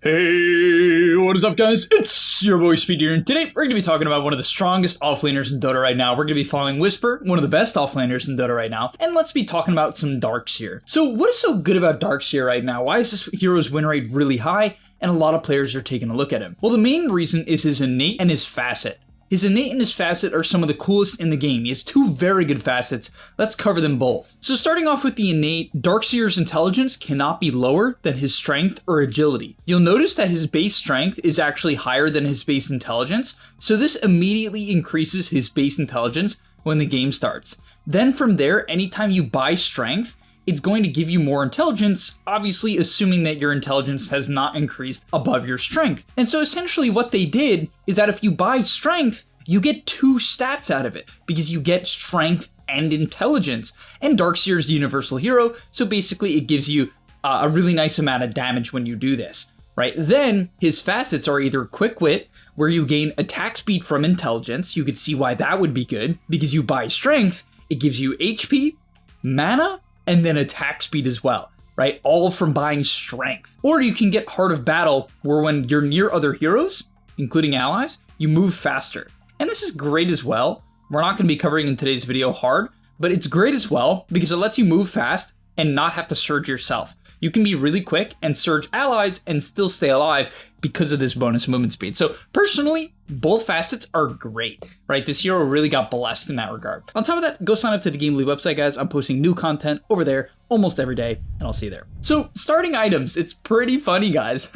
Hey, what is up guys? It's your boy Speed here, and today we're going to be talking about one of the strongest offlaners in Dota right now. We're going to be following Whisper, one of the best offlaners in Dota right now, and let's be talking about some Dark Seer. So what is so good about Dark Seer right now? Why is this hero's win rate really high, and a lot of players are taking a look at him? Well, the main reason is his innate and his facet. His innate and his facet are some of the coolest in the game. He has two very good facets. Let's cover them both. So starting off with the innate, Dark Seer's intelligence cannot be lower than his strength or agility. You'll notice that his base strength is actually higher than his base intelligence, so this immediately increases his base intelligence when the game starts. Then from there, anytime you buy strength, it's going to give you more intelligence, obviously assuming that your intelligence has not increased above your strength. And so essentially what they did is that if you buy strength, you get two stats out of it, because you get strength and intelligence. And Dark Seer is the universal hero, so basically it gives you a really nice amount of damage when you do this, right? Then his facets are either Quick Wit, where you gain attack speed from intelligence. You could see why that would be good, because you buy strength, it gives you HP, mana, and then attack speed as well, right? All from buying strength. Or you can get Heart of Battle, where when you're near other heroes, including allies, you move faster. And this is great as well. We're not going to be covering in today's video hard, but it's great as well because it lets you move fast and not have to surge yourself. You can be really quick and surge allies and still stay alive because of this bonus movement speed. So personally, both facets are great, right? This hero really got blessed in that regard. On top of that, go sign up to the gameleap website, guys. I'm posting new content over there almost every day, and I'll see you there. So starting items, it's pretty funny, guys.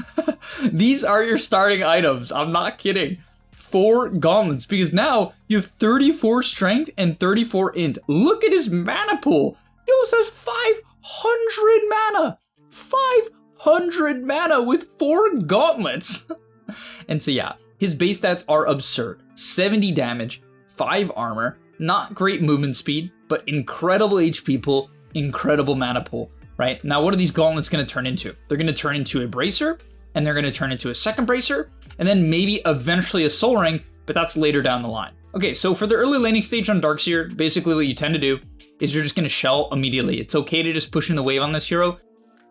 These are your starting items. I'm not kidding. 4 gauntlets, because now you have 34 strength and 34 int. Look at his mana pool. He almost has 500 mana. 500 mana with 4 gauntlets. And so yeah, his base stats are absurd. 70 damage, 5 armor, not great movement speed, but incredible HP pool, incredible mana pool, right? Now what are these gauntlets going to turn into? They're going to turn into a bracer, and they're going to turn into a second bracer, and then maybe eventually a soul ring, but that's later down the line. Okay, so for the early laning stage on Dark Seer, basically what you tend to do is you're just going to shell immediately. It's okay to just push in the wave on this hero.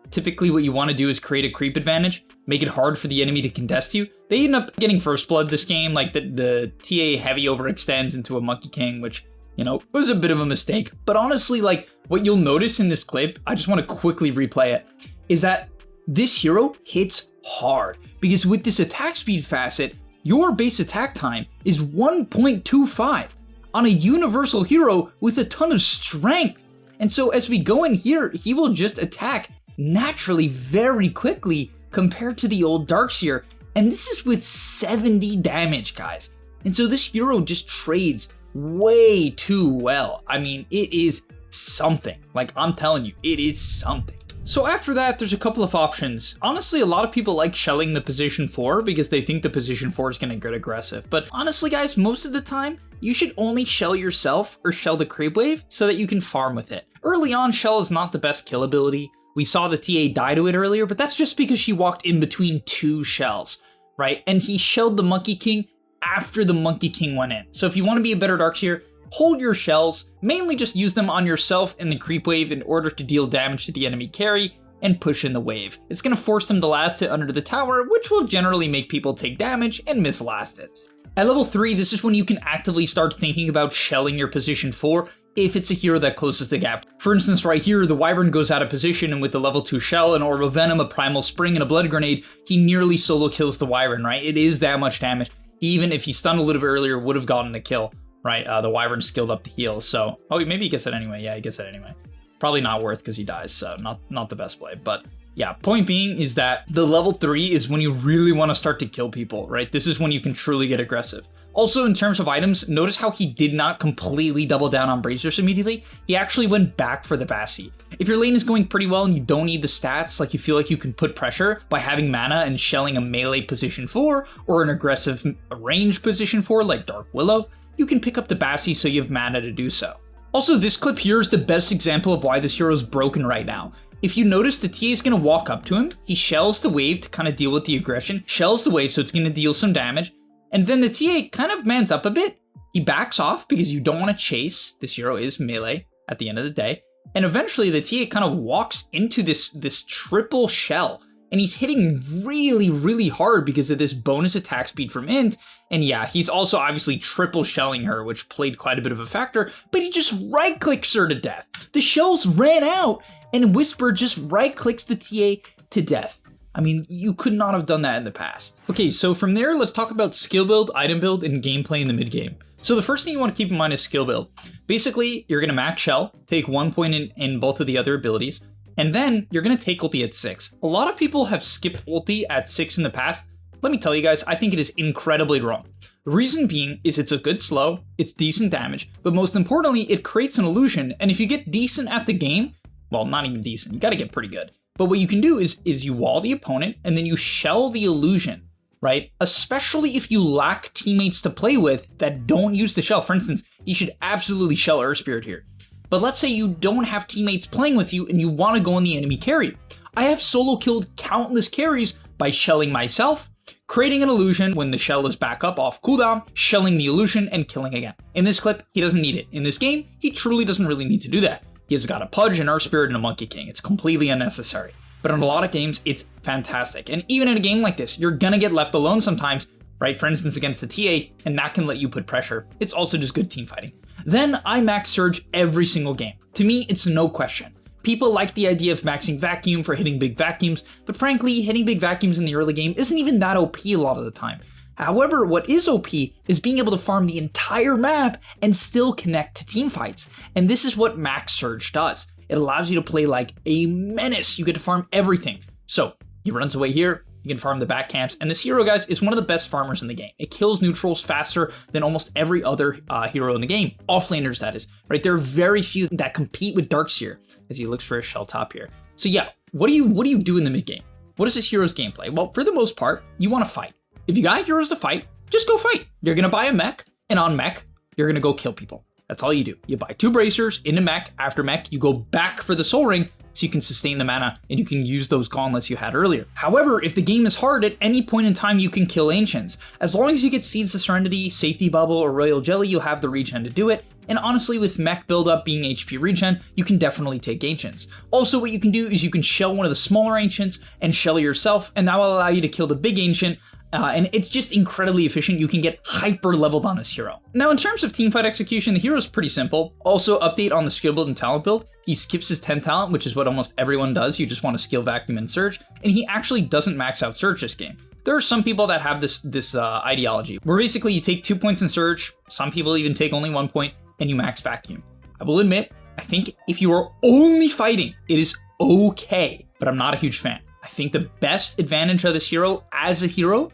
Typically what you want to do is create a creep advantage, make it hard for the enemy to contest you. They end up getting first blood this game, like the TA heavy overextends into a Monkey King, which, you know, was a bit of a mistake. But honestly, like what you'll notice in this clip, I just want to quickly replay it, is that this hero hits hard, because with this attack speed facet, your base attack time is 1.25 on a universal hero with a ton of strength. And so as we go in here, he will just attack naturally very quickly compared to the old Dark Seer. And this is with 70 damage, guys. And so this hero just trades way too well. I mean, it is something. Like, I'm telling you, it is something. So after that, there's a couple of options. Honestly, a lot of people like shelling the position 4 because they think the position 4 is going to get aggressive. But honestly, guys, most of the time, you should only shell yourself or shell the creep wave so that you can farm with it. Early on, shell is not the best kill ability. We saw the TA die to it earlier, but that's just because she walked in between 2 shells, right? And he shelled the Monkey King after the Monkey King went in. So if you want to be a better Dark Seer, hold your shells, mainly just use them on yourself in the creep wave in order to deal damage to the enemy carry and push in the wave. It's going to force them to last hit under the tower, which will generally make people take damage and miss last hits. At level 3, this is when you can actively start thinking about shelling your position 4 if it's a hero that closes the gap. For instance, right here, the Wyvern goes out of position, and with the level 2 shell, an Orb of Venom, a Primal Spring, and a Blood Grenade, he nearly solo kills the Wyvern, right? It is that much damage. Even if he stunned a little bit earlier, would have gotten a kill. Right, the Wyvern skilled up the heal, so... Oh, maybe he gets it anyway. Yeah, he gets it anyway. Probably not worth because he dies, so not the best play. But yeah, point being is that the level 3 is when you really want to start to kill people, right? This is when you can truly get aggressive. Also, in terms of items, notice how he did not completely double down on Bracers immediately. He actually went back for the Bassi. If your lane is going pretty well and you don't need the stats, like you feel like you can put pressure by having mana and shelling a melee position 4 or an aggressive range position 4 like Dark Willow, you can pick up the Bassi so you have mana to do so. Also, this clip here is the best example of why this hero is broken right now. If you notice, the TA is going to walk up to him, he shells the wave to kind of deal with the aggression, shells the wave so it's going to deal some damage, and then the TA kind of mans up a bit. He backs off because you don't want to chase. This hero is melee at the end of the day. And eventually the TA kind of walks into this triple shell and he's hitting really, really hard because of this bonus attack speed from Int. And yeah, he's also obviously triple shelling her, which played quite a bit of a factor, but he just right-clicks her to death. The shells ran out, and Whisper just right-clicks the TA to death. I mean, you could not have done that in the past. Okay, so from there, let's talk about skill build, item build, and gameplay in the mid-game. So the first thing you want to keep in mind is skill build. Basically, you're going to max shell, take 1 point in both of the other abilities, and then you're going to take ulti at 6. A lot of people have skipped ulti at 6 in the past. Let me tell you guys, I think it is incredibly wrong. The reason being is it's a good slow, it's decent damage, but most importantly, it creates an illusion, and if you get decent at the game, well, not even decent, you got to get pretty good. But what you can do is you wall the opponent, and then you shell the illusion, right? Especially if you lack teammates to play with that don't use the shell. For instance, you should absolutely shell Earth Spirit here. But let's say you don't have teammates playing with you and you want to go in the enemy carry. I have solo killed countless carries by shelling myself, creating an illusion when the shell is back up off cooldown, shelling the illusion, and killing again. In this clip, he doesn't need it. In this game, he truly doesn't really need to do that. He has got a Pudge, an Earth Spirit, and a Monkey King. It's completely unnecessary. But in a lot of games, it's fantastic. And even in a game like this, you're gonna get left alone sometimes, right? For instance, against the TA, and that can let you put pressure. It's also just good team fighting. Then I max Surge every single game. To me, it's no question. People like the idea of maxing Vacuum for hitting big vacuums, but frankly, hitting big vacuums in the early game isn't even that OP a lot of the time. However, what is OP is being able to farm the entire map and still connect to team fights. And this is what Max Surge does. It allows you to play like a menace. You get to farm everything. So he runs away here, you can farm the back camps, and this hero, guys, is one of the best farmers in the game. It kills neutrals faster than almost every other hero in the game. Offlaners, that is, right? There are very few that compete with Darkseer as he looks for a shell top here. So yeah, what do you do in the mid game? What is this hero's gameplay? Well, for the most part, you want to fight. If you got heroes to fight, just go fight. You're gonna buy a mech, and on mech, you're gonna go kill people. That's all you do. You buy 2 bracers into mech, after mech, you go back for the soul ring so you can sustain the mana and you can use those gauntlets you had earlier. However, if the game is hard, at any point in time you can kill ancients. As long as you get Seeds of Serenity, Safety Bubble, or Royal Jelly, you'll have the regen to do it. And honestly, with mech buildup being HP regen, you can definitely take ancients. Also, what you can do is you can shell one of the smaller ancients and shell yourself, and that will allow you to kill the big ancient. And it's just incredibly efficient. You can get hyper leveled on this hero. Now, in terms of teamfight execution, the hero is pretty simple. Also, update on the skill build and talent build. He skips his 10 talent, which is what almost everyone does. You just want to skill Vacuum and Surge, and he actually doesn't max out Surge this game. There are some people that have this ideology, where basically you take 2 points in Surge, some people even take only 1 point, and you max Vacuum. I will admit, I think if you are only fighting, it is okay, but I'm not a huge fan. I think the best advantage of this hero as a hero,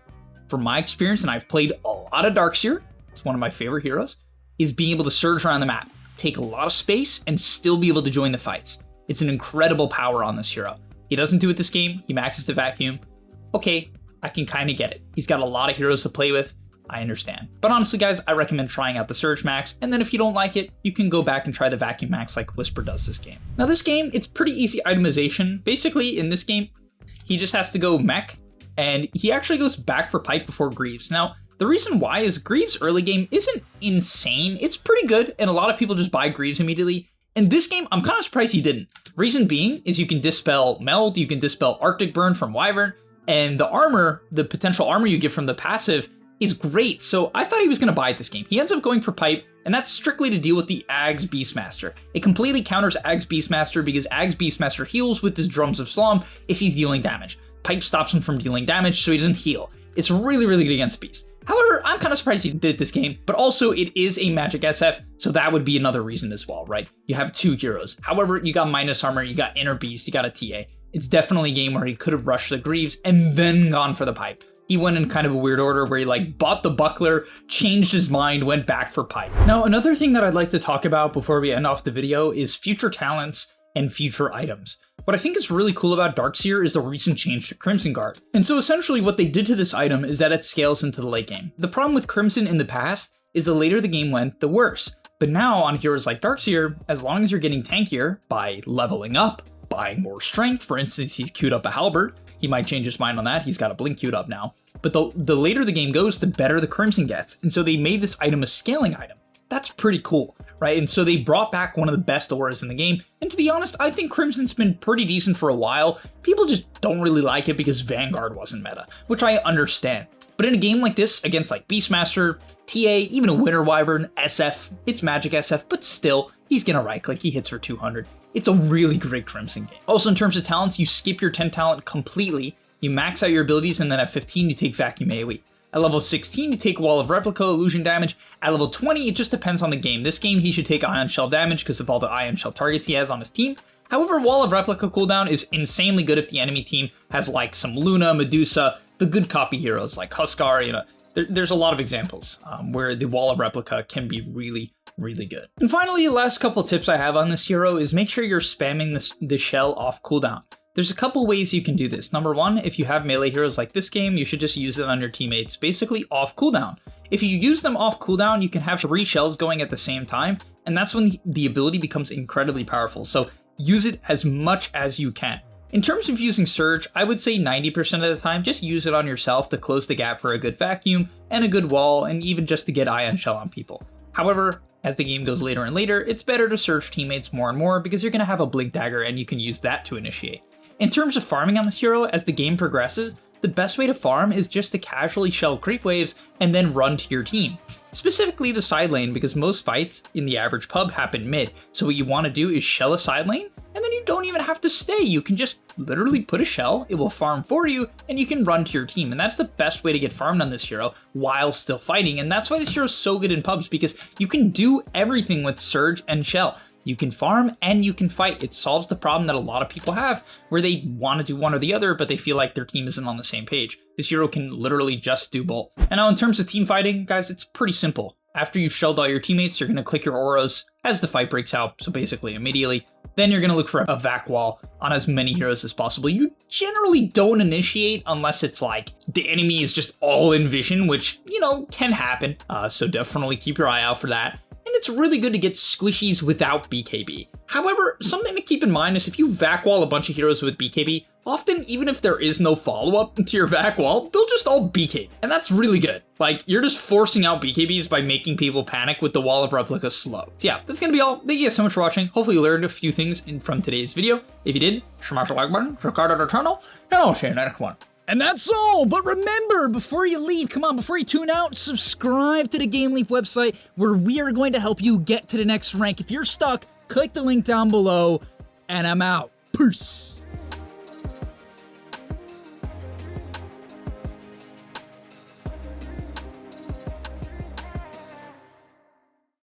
from my experience, and I've played a lot of Darkseer, it's one of my favorite heroes, is being able to surge around the map, take a lot of space, and still be able to join the fights. It's an incredible power on this hero. He doesn't do it this game, he maxes to Vacuum. Okay, I can kind of get it. He's got a lot of heroes to play with, I understand. But honestly, guys, I recommend trying out the Surge Max, and then if you don't like it, you can go back and try the Vacuum Max like Whisper does this game. Now this game, it's pretty easy itemization. Basically, in this game, he just has to go mech, and he actually goes back for pipe before Greaves. Now, the reason why is Greaves early game isn't insane. It's pretty good, and a lot of people just buy Greaves immediately. In this game, I'm kind of surprised he didn't. Reason being is you can dispel Meld, you can dispel Arctic Burn from Wyvern, and the armor, the potential armor you get from the passive is great. So I thought he was going to buy it this game. He ends up going for pipe, and that's strictly to deal with the Ag's Beastmaster. It completely counters Ag's Beastmaster because Ag's Beastmaster heals with his Drums of Slum if he's dealing damage. Pipe stops him from dealing damage, so he doesn't heal. It's really, really good against Beast. However, I'm kind of surprised he did this game, but also it is a magic SF, so that would be another reason as well, right? You have 2 heroes. However, you got minus armor, you got inner beast, you got a TA. It's definitely a game where he could have rushed the Greaves and then gone for the pipe. He went in kind of a weird order where he like bought the buckler, changed his mind, went back for pipe. Now, another thing that I'd like to talk about before we end off the video is future talents and future items. What I think is really cool about Darkseer is the recent change to Crimson Guard. And so essentially what they did to this item is that it scales into the late game. The problem with Crimson in the past is the later the game went, the worse. But now on heroes like Darkseer, as long as you're getting tankier by leveling up, buying more strength, for instance, he's queued up a Halberd, he might change his mind on that, he's got a Blink queued up now. But the later the game goes, the better the Crimson gets. And so they made this item a scaling item. That's pretty cool, right? And so they brought back one of the best auras in the game. And to be honest, I think Crimson's been pretty decent for a while. People just don't really like it because Vanguard wasn't meta, which I understand. But in a game like this, against like Beastmaster, TA, even a Winter Wyvern, SF, it's Magic SF, but still, he's gonna right click, he hits for 200. It's a really great Crimson game. Also, in terms of talents, you skip your 10 talent completely, you max out your abilities, and then at 15, you take Vacuum AoE. At level 16, you take Wall of Replica, illusion damage. At level 20, it just depends on the game. This game, he should take Ion Shell damage because of all the Ion Shell targets he has on his team. However, Wall of Replica cooldown is insanely good if the enemy team has like some Luna, Medusa, the good copy heroes like Huskar, you know. There's a lot of examples where the Wall of Replica can be really, really good. And finally, the last couple tips I have on this hero is make sure you're spamming the shell off cooldown. There's a couple ways you can do this. Number one, if you have melee heroes like this game, you should just use it on your teammates, basically off cooldown. If you use them off cooldown, you can have 3 shells going at the same time, and that's when the ability becomes incredibly powerful. So use it as much as you can. In terms of using Surge, I would say 90% of the time, just use it on yourself to close the gap for a good vacuum and a good wall, and even just to get Ion Shell on people. However, as the game goes later and later, it's better to Surge teammates more and more because you're going to have a Blink Dagger and you can use that to initiate. In terms of farming on this hero, as the game progresses, the best way to farm is just to casually shell creep waves and then run to your team. Specifically the side lane, because most fights in the average pub happen mid, so what you want to do is shell a side lane, and then you don't even have to stay. You can just literally put a shell, it will farm for you, and you can run to your team. And that's the best way to get farmed on this hero while still fighting. And that's why this hero is so good in pubs, because you can do everything with Surge and Shell. You can farm and you can fight. It solves the problem that a lot of people have where they want to do one or the other, but they feel like their team isn't on the same page. This hero can literally just do both. And now in terms of team fighting, guys, it's pretty simple. After you've shelled all your teammates, you're going to click your auras as the fight breaks out, so basically immediately. Then you're going to look for a vac wall on as many heroes as possible. You generally don't initiate unless it's like the enemy is just all in vision, which, you know, can happen. So definitely keep your eye out for that. And it's really good to get squishies without BKB. However, something to keep in mind is if you vac wall a bunch of heroes with BKB, often even if there is no follow-up to your vac wall, they'll just all BKB. And that's really good. Like, you're just forcing out BKBs by making people panic with the Wall of Replica slow. So yeah, that's gonna be all. Thank you guys so much for watching. Hopefully you learned a few things from today's video. If you did, smash the like button, subscribe to the channel, and I'll see you in the next one. And that's all, but remember, before you leave, come on, before you tune out, subscribe to the GameLeap website where we are going to help you get to the next rank. If you're stuck, click the link down below, and I'm out. Peace.